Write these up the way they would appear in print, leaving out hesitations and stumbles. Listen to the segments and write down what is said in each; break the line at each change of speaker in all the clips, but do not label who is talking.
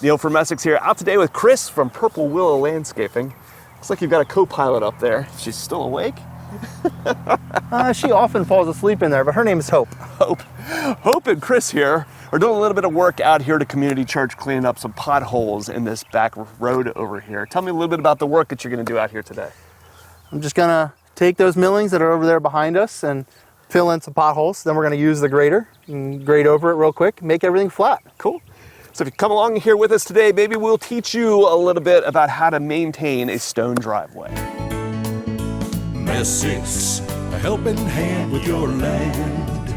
Neil from Essex here, out today with Chris from Purple Willow Landscaping. Looks like you've got a co-pilot up there. She's still awake?
She often falls asleep in there, but her name is Hope.
Hope and Chris here are doing a little bit of work out here at a community church, cleaning up some potholes in this back road over here. Tell me a little bit about the work that you're going to do out here today.
I'm just going to take those millings that are over there behind us and fill in some potholes. Then we're going to use the grader and grade over it real quick, make everything flat.
Cool. So if you come along here with us today, maybe we'll teach you a little bit about how to maintain a stone driveway.
Essex, a helping hand with your land.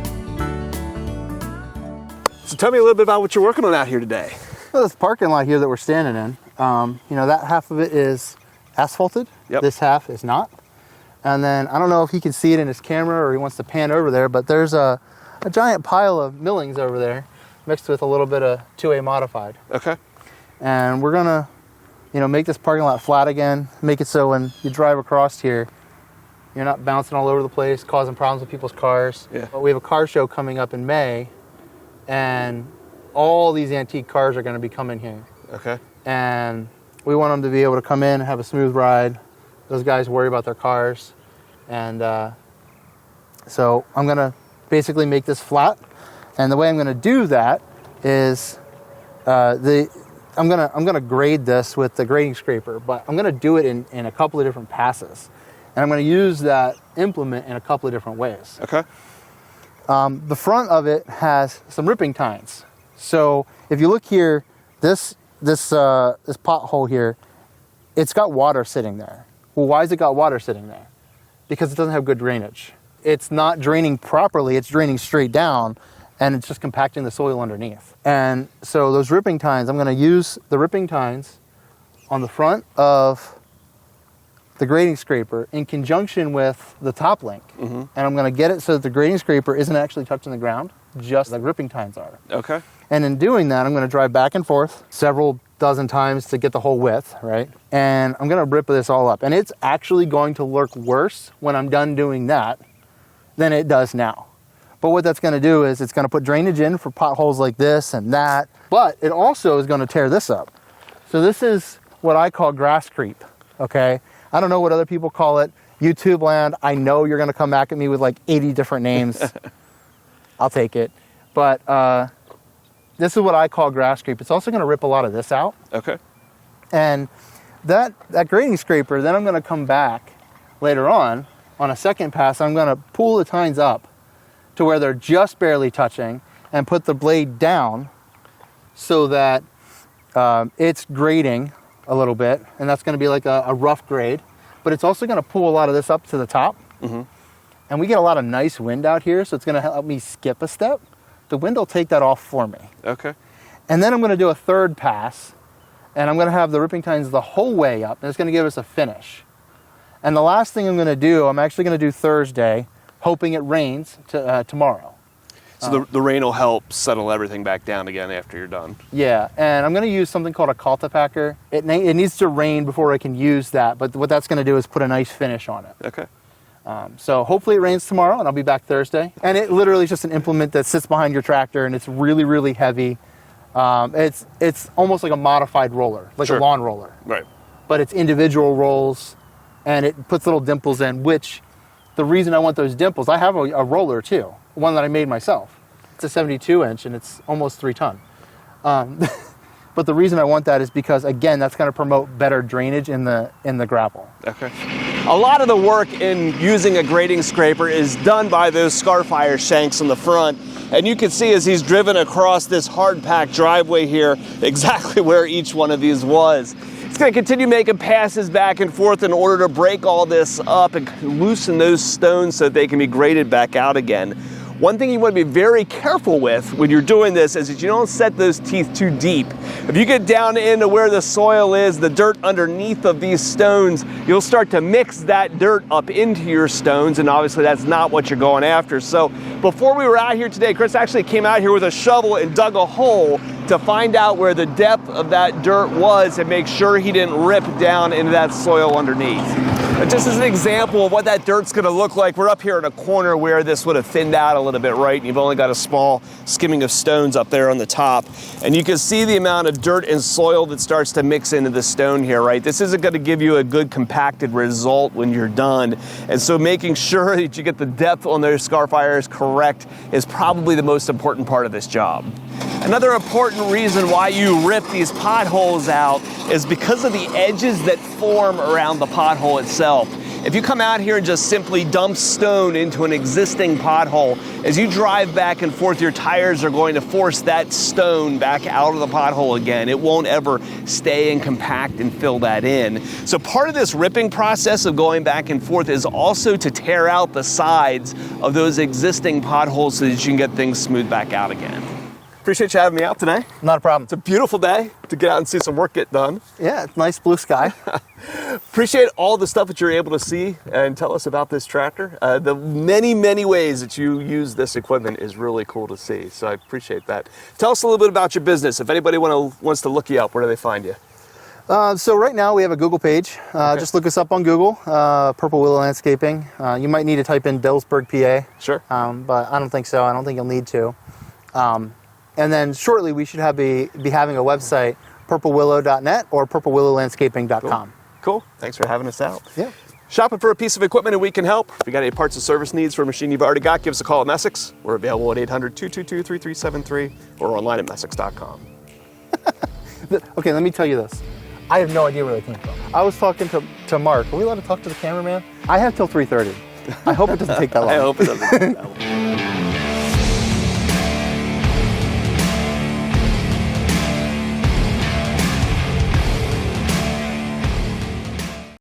So tell me a little bit about what you're working on out here today.
Well, this parking lot here that we're standing in, that half of it is asphalted.
Yep.
This half is not. And then I don't know if he can see it in his camera or he wants to pan over there, but there's a giant pile of millings over there mixed with a little bit of 2A modified.
Okay.
And we're gonna, make this parking lot flat again, make it so when you drive across here, you're not bouncing all over the place, causing problems with people's cars.
Yeah.
But we have a car show coming up in May, and all these antique cars are gonna be coming here.
Okay.
And we want them to be able to come in and have a smooth ride. Those guys worry about their cars. And so I'm gonna basically make this flat. And the way I'm going to do that is I'm gonna grade this with the grading scraper, but I'm going to do it in a couple of different passes. And I'm going to use that implement in a couple of different ways.
Okay.
The front of it has some ripping tines. So if you look here, this pothole here, it's got water sitting there. Well, why has it got water sitting there? Because it doesn't have good drainage. It's not draining properly, it's draining straight down, and it's just compacting the soil underneath. And so those ripping tines, I'm going to use the ripping tines on the front of the grading scraper in conjunction with the top link. Mm-hmm. And I'm going to get it so that the grading scraper isn't actually touching the ground, just like ripping tines are.
Okay.
And in doing that, I'm going to drive back and forth several dozen times to get the whole width, right? And I'm going to rip this all up. And it's actually going to look worse when I'm done doing that than it does now. But what that's going to do is it's going to put drainage in for potholes like this and that, but it also is going to tear this up. So this is what I call grass creep, okay? I don't know what other people call it. YouTube land, I know you're going to come back at me with like 80 different names. I'll take it. But this is what I call grass creep. It's also going to rip a lot of this out.
Okay.
And that grading scraper, then I'm going to come back later on a second pass. I'm going to pull the tines up to where they're just barely touching and put the blade down so that it's grading a little bit, and that's going to be like a rough grade, but it's also going to pull a lot of this up to the top. Mm-hmm. And we get a lot of nice wind out here, so it's going to help me skip a step. The wind will take that off for me.
Okay.
And then I'm going to do a third pass, and I'm going to have the ripping tines the whole way up, and it's going to give us a finish. And the last thing I'm going to do, I'm actually going to do Thursday, hoping it rains tomorrow.
So the rain will help settle everything back down again after you're done.
Yeah, and I'm going to use something called a cultipacker. It needs to rain before I can use that, but what that's going to do is put a nice finish on it.
Okay.
So hopefully it rains tomorrow, and I'll be back Thursday. And it literally is just an implement that sits behind your tractor, and it's really, really heavy. It's almost like a modified roller, like
Sure.
a lawn roller.
Right.
But it's individual rolls, and it puts little dimples in, which the reason I want those dimples, I have a roller too, one that I made myself. It's a 72-inch, and it's almost 3 ton. But the reason I want that is because, again, that's going to promote better drainage in the gravel.
Okay. A lot of the work in using a grading scraper is done by those Scarfire shanks on the front. And you can see as he's driven across this hard-packed driveway here, exactly where each one of these was. It's going to continue making passes back and forth in order to break all this up and loosen those stones so that they can be graded back out again. One thing you want to be very careful with when you're doing this is that you don't set those teeth too deep. If you get down into where the soil is, the dirt underneath of these stones, you'll start to mix that dirt up into your stones, and obviously that's not what you're going after. So before we were out here today, Chris actually came out here with a shovel and dug a hole to find out where the depth of that dirt was and make sure he didn't rip down into that soil underneath. But just as an example of what that dirt's gonna look like, we're up here in a corner where this would have thinned out a little bit, right? And you've only got a small skimming of stones up there on the top. And you can see the amount of dirt and soil that starts to mix into the stone here, right? This isn't gonna give you a good compacted result when you're done. And so making sure that you get the depth on those Scarfires correct is probably the most important part of this job. Another important reason why you rip these potholes out is because of the edges that form around the pothole itself. If you come out here and just simply dump stone into an existing pothole, as you drive back and forth, your tires are going to force that stone back out of the pothole again. It won't ever stay and compact and fill that in. So part of this ripping process of going back and forth is also to tear out the sides of those existing potholes so that you can get things smoothed back out again. Appreciate you having me out today.
Not a problem.
It's a beautiful day to get out and see some work get done.
Yeah, it's nice blue sky.
Appreciate all the stuff that you're able to see and tell us about this tractor. The many, many ways that you use this equipment is really cool to see. So I appreciate that. Tell us a little bit about your business. If anybody wants to look you up, where do they find you?
So right now we have a Google page.
Okay.
Just look us up on Google, Purple Willow Landscaping. You might need to type in Dillsburg, PA.
Sure.
But I don't think so. I don't think you'll need to. And then shortly we should be having a website, purplewillow.net or purplewillowlandscaping.com.
Cool. Thanks for having us out.
Yeah.
Shopping for a piece of equipment and we can help. If you got any parts and service needs for a machine you've already got, give us a call at Messick's. We're available at 800-222-3373 or online at messicks.com.
Okay, let me tell you this. I have no idea where they came from. I was talking to Mark. Are we allowed to talk to the cameraman? I have till 3:30. I hope it doesn't take that long.
I hope it doesn't take that long.